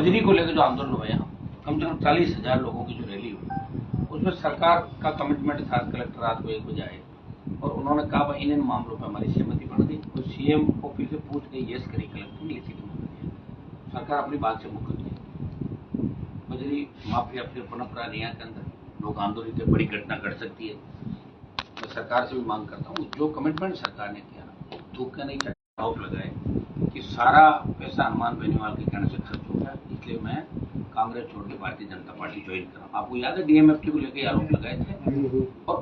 बजरी को लेकर जो आंदोलन हुआ यहाँ कम से कम 40,000 लोगों की जो रैली हुई, उसमें सरकार का कमिटमेंट था कलेक्टर रात को 1 बजे आए और उन्होंने कहा भाई इन मामलों पर हमारी सहमति बन गई। तो सीएम को फिर से पूछ के यस करी कलेक्टर ने, लिखित में सरकार अपनी बात से मुकर गई। बजरी माफिया फिर पनप रहा रिया के अंदर, लोग आंदोलित है, बड़ी घटना घट सकती है। मैं सरकार से भी मांग करता हूँ जो कमिटमेंट सरकार ने किया ना, धूप का नहीं आरोप लगाए कि सारा पैसा हनुमान बेनीवाल के कहने से खर्च हो गया, इसलिए मैं कांग्रेस छोड़ के भारतीय जनता पार्टी ज्वाइन करा। आपको याद है डीएमएफटी को लेकर आरोप लगाए थे। और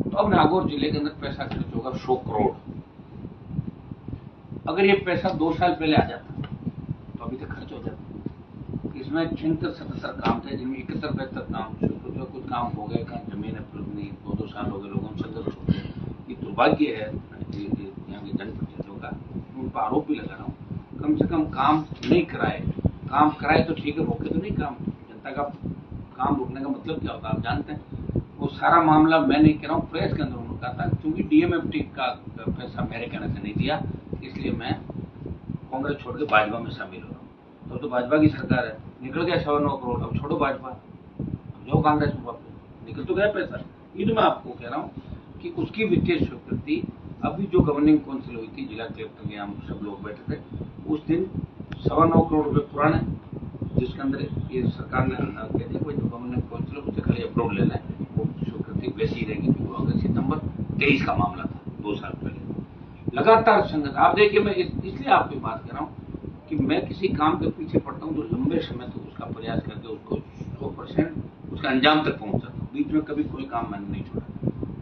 तो अब नागौर जिले के अंदर पैसा खर्च होगा 100 करोड़। अगर ये पैसा 2 साल पहले आ जाता तो अभी तक खर्च हो जाता। इसमें 76-77 काम थे, जिनमें 71-72 काम कुछ काम हो गए, कहीं जमीन उपलब्ध नहीं, 2-2 साल हो गए, लोगों ने संघर्ष हो गया। ये दुर्भाग्य है यहाँ के जनप्रतिनिधियों का, उन पर आरोप भी लगा रहा हूँ। कम से कम काम नहीं कराए, काम कराए तो ठीक है, रोके तो नहीं काम। जनता का काम रोकने का मतलब क्या होता है आप जानते हैं। वो सारा मामला मैं नहीं कह रहा हूँ, प्रेस के अंदर उन्होंने कहा था क्योंकि डीएमएफटी का पैसा मेरे कहने से नहीं दिया, इसलिए मैं कांग्रेस छोड़ के भाजपा में शामिल हो रहा हूँ। तो भाजपा की सरकार है, निकल गया 9 करोड़, अब छोड़ो भाजपा, जो कांग्रेस में वापस निकल तो गया पैसा। ये तो मैं आपको कह रहा हूँ कि उसकी वित्तीय स्वीकृति अभी जो गवर्निंग काउंसिल हुई थी, जिला कलेक्टर के हम सब लोग बैठे थे, उस दिन 9.25 करोड़ रुपए पुराने, जिसके अंदर ये सरकार ने कहती है जो गवर्निंग काउंसिल उससे खाली अप्रूव लेना है, वो स्वीकृति वैसी रहेगी क्योंकि वो अगस्त सितंबर 23 का मामला था, 2 साल पहले। लगातार संगत आप देखिए, मैं इसलिए आपकी बात कर रहा हूँ कि मैं किसी काम के पीछे पड़ता हूँ तो लंबे समय तक उसका प्रयास करके उसको 100% उसका अंजाम तक पहुंचाता हूँ, बीच में कभी कोई काम मैंने नहीं छोड़ा।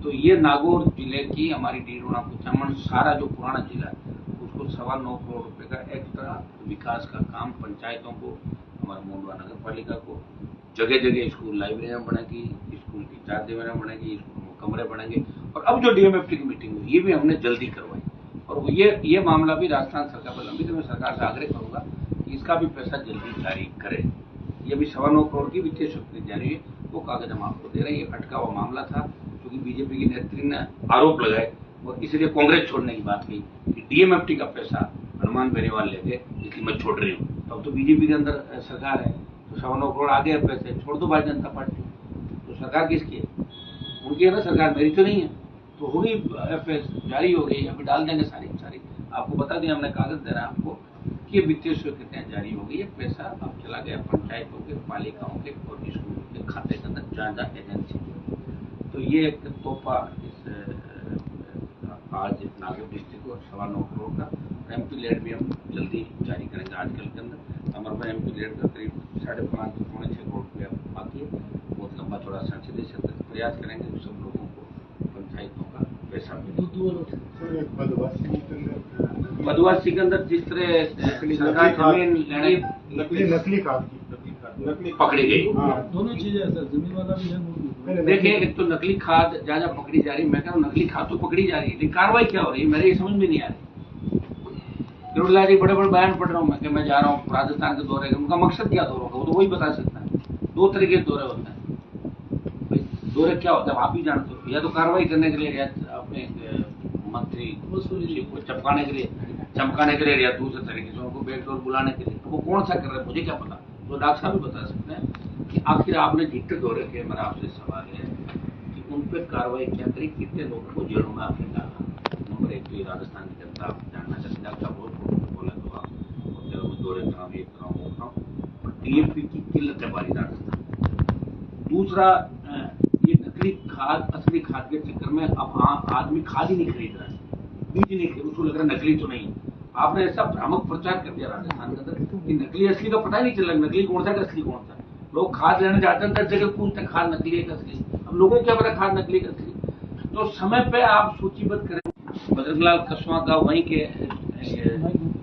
तो ये नागौर जिले की हमारी डीडोना कुचामन सारा जो पुराना जिला है उसको 9.25 करोड़ रुपए का एक्स्ट्रा विकास का काम पंचायतों को, हमारे मोंडवा नगर पालिका को, जगह जगह स्कूल लाइब्रेरियां बनेगी, स्कूल की 4 दीवारें बनेगी, स्कूल में कमरे बनेंगे। और अब जो डीएमएफटी की मीटिंग हुई ये भी हमने जल्दी करवाई और ये मामला भी राजस्थान सरकार पर लंबित है। मैं सरकार से आग्रह करूंगा कि इसका भी पैसा जल्दी जारी करे। ये भी 9.25 करोड़ की वित्तीय स्वीकृति जारी है, वो कागज हम आपको दे रहे हैं। ये अटका हुआ मामला था क्योंकि बीजेपी की नेत्री ने आरोप लगाए और इसलिए कांग्रेस छोड़ने की बात की कि डीएमएफटी का पैसा हनुमान बेनीवाल ले गए, इसलिए मैं छोड़ रही हूँ। अब तो बीजेपी के अंदर सरकार है तो 9.25 करोड़ आ गए पैसे, छोड़ दो भारतीय जनता पार्टी। तो सरकार किसकी है? उनकी है ना सरकार, मेरी तो नहीं है। तो होगी एफएस जारी हो गई, अभी डाल देंगे सारी आपको बता दें, हमने कागज दे रहा है आपको कि वित्तीय स्वीकृतियां जारी हो गई है, पैसा अब चला गया पंचायतों के, पालिकाओं के और स्कूलों के खाते के अंदर जहाँ एजेंसी। तो ये एक तोहफा इस आज नागौर डिस्ट्रिक्ट को 9.25 करोड़ का एमपी लेड भी हम जल्दी जारी करेंगे। आजकल के अंदर हमारे पास एमपी लेड का करीब 5.5-6 करोड़ रुपया बाकी है। बहुत लंबा चौड़ा संसदीय सत्र प्रयास करेंगे तो सब लोगों को पंचायतों का पैसा मिले। मधुआ सिकंदर जिस तरह सरकार जमीन लेने नकली खाद पकड़ी गई, दोनों चीजें है सर, जमीन वाला भी है। देखिए एक तो नकली खाद जहाँ जहाँ पकड़ी जा रही है, मैं कह रहा हूँ नकली खाद तो पकड़ी जा रही है लेकिन कार्रवाई क्या हो रही है मेरे समझ में नहीं आ रही। किरोड़लाल जी बड़े बड़े बयान पढ़ रहा हूँ मैं कि मैं जा रहा हूँ राजस्थान के दौरे, उनका मकसद क्या दौरों का वो तो वही बता सकता है। 2 तरह के दौरे होते हैं, दौरे क्या होता है आप ही जानते हो, या तो कार्रवाई करने के लिए या अपने मंत्री को चमकाने के लिए या दूसरे तरीके से उनको बैकडोर बुलाने के लिए। तो वो कौन सा कर रहे हैं मुझे क्या पता, तो डॉक्टर साहब भी बता सकते हैं कि आखिर आपने जितने दौरे किए। मेरा आपसे सवाल है कि उन पर कार्रवाई क्या करी, कितने लोगों को जेलों में आपने डाला। नंबर 1 तो राजस्थान की जनता जानना चाहती है। डॉक्टर साहब बहुत बोला तो आप दौरे कराऊँ, ये कराऊँ वो कराऊँ, और टीएमपी की किल्लत है हमारी राजस्थान। दूसरा ये नकली खाद असली खाद के चक्कर में अब आदमी खाद ही नहीं खरीद रहा है, बीज नहीं खरीद, उसको लग रहा है नकली तो नहीं। आपने ऐसा भ्रामक प्रचार कर दिया राजस्थान के अंदर कि नकली असली का पता ही नहीं चल रहा, नकली कौन सा असली कौन सा। लोग खाद लेने जाते हैं 10 जगह पूछते हैं खाद नकली है कि असली। अब लोगों को क्या पता खाद नकली का असली। तो समय पे आप सूचीबद्ध करें। बजरंगलाल कसवा का वहीं के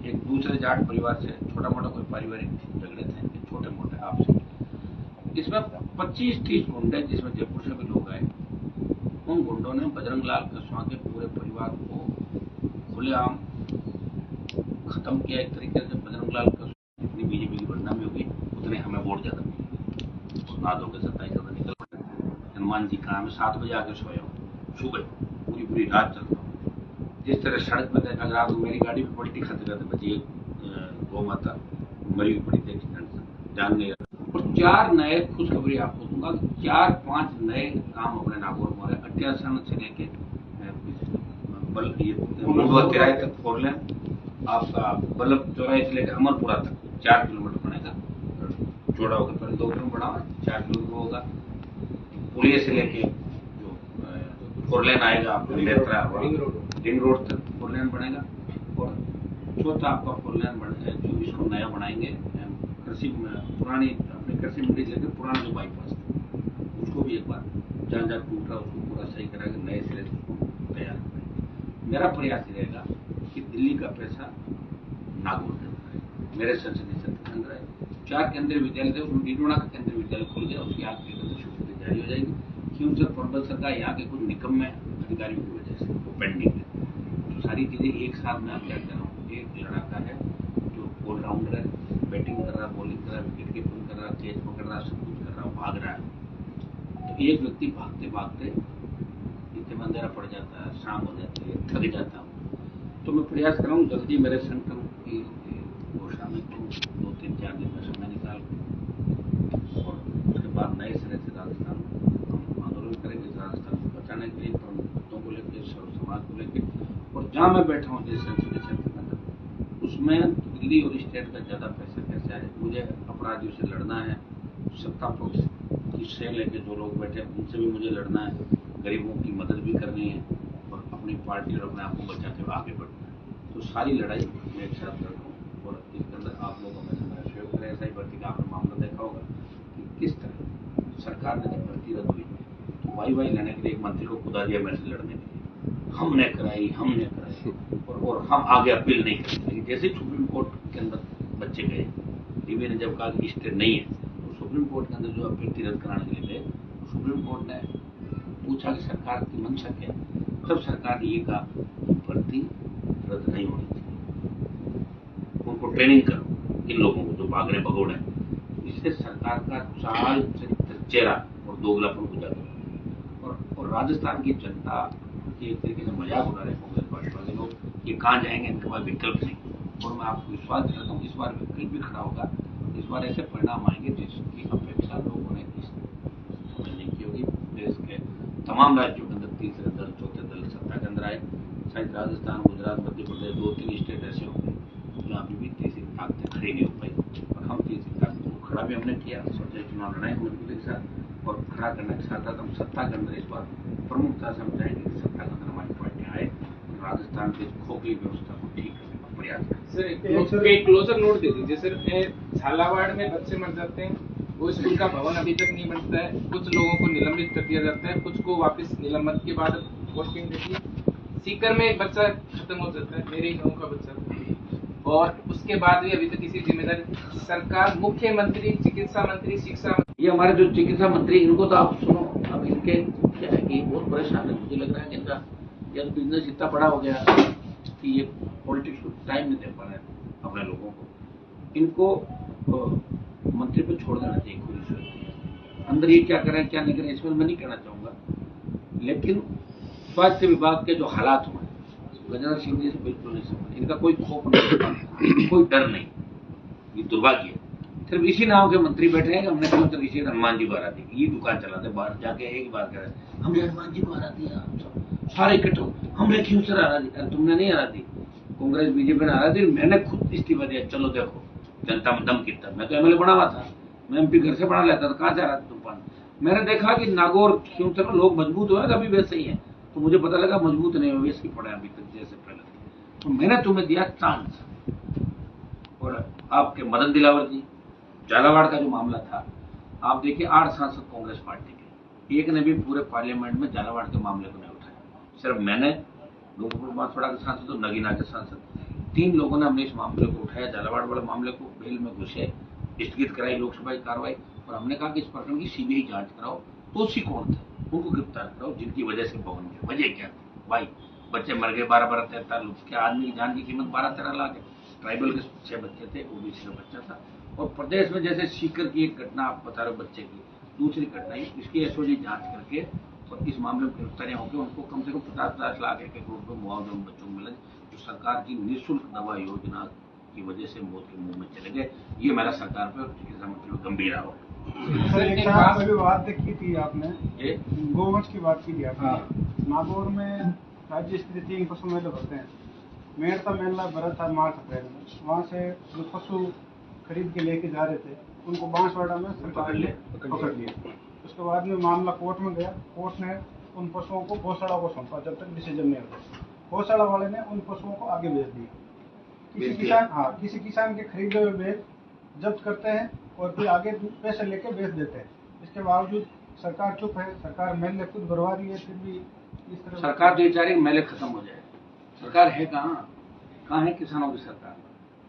एक दूसरे जाट परिवार से छोटा मोटा कोई पारिवारिक झगड़े थे, छोटे मोटे आपसे। इसमें 25-30 गुंडे जिसमें जयपुर से भी लोग आए, उन गुंडों ने बजरंगलाल कसवा के पूरे परिवार को खुलेआम खत्म किया। एक तरीके से बजरंगलाल कसवा जितनी बीजेपी की बदनामी होगी उतने हमें वोट ज्यादा मिले। ना दो के 27 निकल पड़े। हनुमान जी कहा मैं 7 बजे आकर सोया हूँ, सुबह पूरी रात चलता हूँ। जिस तरह सड़क पर देखा रात को मेरी गाड़ी में पलटी खाते खाते बची, गौ माता मरी हुई पड़ी थी एक्सीडेंट से। ध्यान नहीं रहा। और 4 नए खुशखबरी आपको दूंगा, 4-5 नए काम अपने नागौर में हो रहे हैं। अट्यासन से लेके किराए तक 4 लेन, आपका बल्लभ चौराहे से लेकर अमरपुरा तक 4 किलोमीटर बनेगा, चौड़ा होगा, पहले 2 किलोमीटर बड़ा 4 किलोमीटर होगा। पुलिया से लेके जो 4 लेन आएगा आपको लेत्रा रिंग रोड तक 4 लेन बनेगा। और चौथा आपका 4 लेन जो इसको नया बनाएंगे, कृषि पुरानी अपनी कृषि मंडी से लेकर पुराना जो बाईपास था उसको भी एक बार जहाँ जहाँ टूट रहा उसको पूरा सही करा के नए सिरे से उसको तैयार करेंगे। मेरा प्रयास ये रहेगा कि दिल्ली का पैसा नागौर के अंदर है, मेरे संसदीय क्षेत्र के अंदर है। 4 केंद्रीय विद्यालय थे, उसमें डिडोना का केंद्रीय विद्यालय खुल गया, उसकी आज की शुरू जारी हो जाएगी। क्यों सर पंबल सरकार यहाँ के कुछ निकम्मे अधिकारियों की वजह से वो पेंडिंग है। तो सारी चीजें एक साथ में आप क्या कर रहा हूँ, एक लड़ाका है जो ऑलराउंडर है, बैटिंग कर रहा, बॉलिंग कर रहा, विकेट कीपिंग कर रहा, कैच पकड़ रहा, सब कुछ कर रहा, भाग रहा है। तो एक व्यक्ति भागते भागते इतने अंधेरा पड़ जाता है, शाम हो जाती है, थक जाता हूँ। तो मैं प्रयास कर रहा हूँ जल्दी मेरे संकल्प की घोषणा में 2-3-4 दिन में समय निकाल और उसके बाद नए सिरे से राजस्थान हम आंदोलन करेंगे, राजस्थान को बचाने के लिए, मुद्दों को लेकर, सर्व समाज को लेकर। और जहाँ मैं बैठा हूँ जिस संसदीय क्षेत्र के अंदर, उसमें दिल्ली और स्टेट का ज्यादा पैसा कैसे आए। मुझे अपराधियों से लड़ना है, सत्ता पक्ष से लेके जो लोग बैठे हैं उनसे भी मुझे लड़ना है, गरीबों की मदद भी करनी है और अपनी पार्टी और अपने आप को बचाते हुए आगे बढ़ना है। तो सारी लड़ाई मैं एक साथ लड़ रहा हूँ। और इसके अंदर आप लोगों में मेरा सहयोग करें। ऐसा ही भर्ती का आपने मामला देखा होगा कि किस तरह सरकार ने जब भर्ती रद्द हुई तो वाई लेने के लिए एक मंत्री को खुदा दिया मेरे से लड़ने के लिए, हमने कराई और हम आगे अपील नहीं करते। लेकिन जैसे सुप्रीम कोर्ट के अंदर बच्चे गए, टीवी ने जब कहा कि स्टे नहीं है, तो सुप्रीम कोर्ट के अंदर जो अभ्यर्थी रद्द कराने के लिए गए, सुप्रीम कोर्ट ने पूछा कि सरकार की मंशा क्या है, तब सरकार ने ये कहा कि भर्ती रद्द नहीं होनी चाहिए, उनको ट्रेनिंग करो इन लोगों को जो भाग रहे भगोड़े। इससे सरकार का चाल चेहरा और दोगलापन उजागर और राजस्थान की जनता की एक तरीके से मजाक उड़ा रहे कांग्रेस पार्टी वाले लोग, ये कहाँ जाएंगे, इनके पास विकल्प नहीं। और मैं आपको विश्वास दिलाता हूँ इस बार विकल्प भी खड़ा होगा, इस बार ऐसे परिणाम आएंगे जिसकी अपेक्षा लोगों ने इस समय नहीं की होगी। देश के तमाम राज्यों के अंदर तीसरे दल, चौथे दल सत्ता के अंदर आए, शायद राजस्थान, गुजरात, मध्य प्रदेश 2-3 स्टेट ऐसे होंगे जहाँ अभी भी तीसरी ताकतें खड़ी नहीं हो पाई। और हम तीसरी ताकत को खड़ा भी हमने किया, सोचा चुनाव लड़ाई मंत्री के साथ और खड़ा करने के साथ साथ हम सत्ता के अंदर इस बार प्रमुखता से हम चाहेंगे कि सत्ता के अंदर हमारी पार्टी आए, राजस्थान की खोखली व्यवस्था को ठीक करने का प्रयास करें। सर एक क्लोजर नोट दे दीजिए सर। झालावाड़ में बच्चे मर जाते हैं, वो स्कूल का भवन अभी तक नहीं बनता है, कुछ लोगों को निलंबित कर दिया जाता है, कुछ को वापस निलंबन के बाद पोस्टिंग देती है। सीकर में एक बच्चा खत्म हो जाता है, मेरे ही गाँव का बच्चा, और उसके बाद भी अभी तक किसी जिम्मेदारी सरकार, मुख्यमंत्री, चिकित्सा मंत्री, शिक्षा मंत्री, ये हमारे जो चिकित्सा मंत्री, इनको तो आप सुनो, अब इनके क्या है कि बहुत परेशान है। मुझे लग रहा है कि इनका या बिजनेस इतना बड़ा हो गया कि ये पॉलिटिक्स को टाइम नहीं दे पा रहे अपने लोगों को। इनको मंत्री पे छोड़ देना चाहिए खुद। अंदर ये क्या करें क्या नहीं करें इसमें मैं नहीं कहना चाहूंगा, लेकिन स्वास्थ्य विभाग के जो हालात हुए गजेंद्र सिंह जी से बिल्कुल नहीं समझ, इनका कोई खौफ नहीं, कोई डर नहीं, ये दुर्भाग्य है। सिर्फ इसी नाम के मंत्री बैठे हैं कि हमने कहा तो किसी हनुमान जी को हरा दी, ये दुकान चलाते बाहर जाके एक बार कह रहे हमने हनुमान जी को हरा दिया, सारे इकट्ठे हमने क्यों सर हरा दी, तुमने नहीं हरा दी, कांग्रेस बीजेपी ने हरा दी, मैंने खुद इस्तीफा दिया, चलो देखो जनता में दम कितना। मैं तो एमएलए बना हुआ था, मैं एमपी घर से बना लेता था, कहाँ से हरा तूफान। मैंने देखा कि नागौर क्यों सर लोग मजबूत हुए अभी वैसे ही है, तो मुझे पता लगा मजबूत नहीं हो वैसे ही पड़े अभी तक जैसे पहले। तो मैंने तुम्हें दिया चांस। और आपके मदन दिलावर जी, झालावाड़ का जो मामला था, आप देखिए 8 सांसद कांग्रेस पार्टी के, एक ने भी पूरे पार्लियामेंट में झालावाड़ के मामले को नहीं उठाया। सिर्फ मैंने, गोकुल बांसवाड़ा के सांसद और नगीना के सांसद, 3 लोगों ने हमने इस मामले को उठाया। झालावाड़ वाले मामले को बेल में घुसे, स्थगित कराई लोकसभा की कार्रवाई, और हमने कहा कि इस प्रकरण की सीबीआई जांच कराओ। दोषी कौन थे उनको गिरफ्तार कराओ, जिनकी वजह से भवन में वजह क्या थी। भाई बच्चे मर गए, 12-13 लोग, क्या आदमी की जान की कीमत 12-13 लाख है। ट्राइबल के 6 बच्चे थे, ओबीसी का बच्चा था। और प्रदेश में जैसे सीकर की एक घटना आप बता रहे हो बच्चे की, दूसरी घटना इसकी एसओजी जांच करके और इस मामले में गिरफ्तारियां होकर उनको कम से कम 50-50 लाख 1 करोड़ रुपये मुआवजा उन बच्चों को मिले, जो सरकार की निःशुल्क दवा योजना की वजह से मौत के मुंह में चले गए। ये मेरा सरकार पे और चिकित्सा मंत्री पे गंभीर आरोप है। सर, एक साथ अभी बात की थी आपने, ये गोवंश की बात की थी आपने। हाँ। नागौर में राज्य स्तरीय 3 पशु मेले होते हैं। मेड़ता मेला भरा था मार्च अप्रैल में। वहाँ से जो पशु खरीद के लेके जा रहे थे उनको बांसवाड़ा में सरकार ने पकड़ लिया। उसके बाद में मामला कोर्ट में गया। कोर्ट ने उन पशुओं को गौशाला को सौंपा जब तक डिसीजन नहीं होता। गौशाला वाले ने उन पशुओं को आगे बेच दिया। किसी किसान के खरीदे हुए बैल जब्त करते हैं और फिर आगे पैसे लेके बेच देते हैं। इसके बावजूद सरकार चुप है। सरकार मेले खुद भरवा रही है, फिर भी इस तरह सरकार तो ये चाह रही है मेले खत्म हो जाए। सरकार है कहाँ है किसानों की सरकार?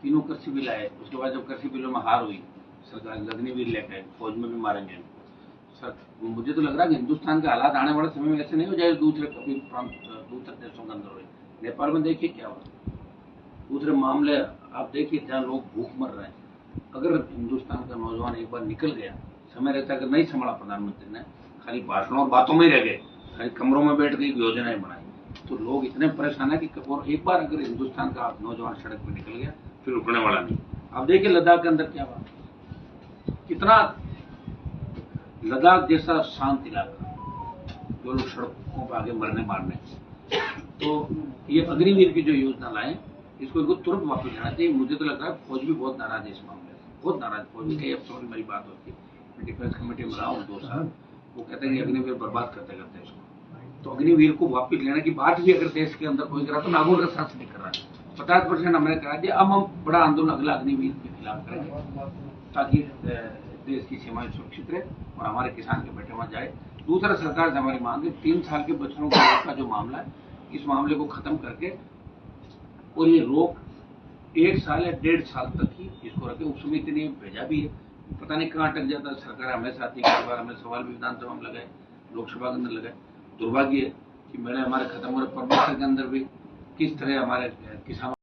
तीनों कृषि बिल आए, उसके बाद जब कृषि बिलों में हार हुई सरकार अग्निवीर लेकर आए, फौज में भी मारेंगे। सर मुझे तो लग रहा है कि हिंदुस्तान के हालात आने वाले समय में ऐसे नहीं हो जाए दूसरे देशों के अंदर हुए। नेपाल में देखिए क्या हुआ, दूसरे मामले आप देखिए जहाँ लोग भूख मर रहे हैं। अगर हिंदुस्तान का नौजवान एक बार निकल गया, समय रहता अगर नहीं संभाला प्रधानमंत्री ने, खाली भाषणों और बातों में ही रह गए, खाली कमरों में बैठ गई योजनाएं बनाई, तो लोग इतने परेशान है कि और एक बार अगर हिंदुस्तान का नौजवान सड़क पर निकल गया फिर रुकने वाला नहीं। आप देखिए लद्दाख के अंदर क्या हुआ, कितना लद्दाख जैसा शांत इलाका, जो लोग सड़कों पर आगे मरने मारने। तो ये अग्निवीर की जो योजना लाए इसको इनको तुरंत वापस लेना चाहिए। मुझे तो लग रहा है फौज भी बहुत नाराज है इस मामले से, बहुत नाराज। फौज भी कई अफसरों की मेरी बात होती है, मैं डिफेंस कमेटी में रहा हूँ 2 साल, वो कहते हैं कि अग्निवीर बर्बाद करते करते इसको। तो अग्निवीर को वापस लेने की बात भी अगर देश के अंदर कोई करा तो नागौर का साथ नहीं कर रहा है। 50% हमने करा दिया, अब हम बड़ा आंदोलन अगला अग्निवीर के खिलाफ करेंगे ताकि देश की सीमाएं सुरक्षित रहे और हमारे किसान के बेटे वहां जाए। दूसरा सरकार से हमारी मांग है 3 साल के बच्चों का जो मामला है इस मामले को खत्म करके और ये रोक 1 साल या 1.5 साल तक ही इसको रखे। उप समिति ने भेजा भी है, पता नहीं कहाँ अटक जाता है। सरकार हमेशा आती है, कई बार हमें सवाल भी विधानसभा में लगाए, लोकसभा के अंदर लगाए। दुर्भाग्य है कि मेले हमारे खत्म हो रहे, परमेश्वर के अंदर भी किस तरह हमारे किसानों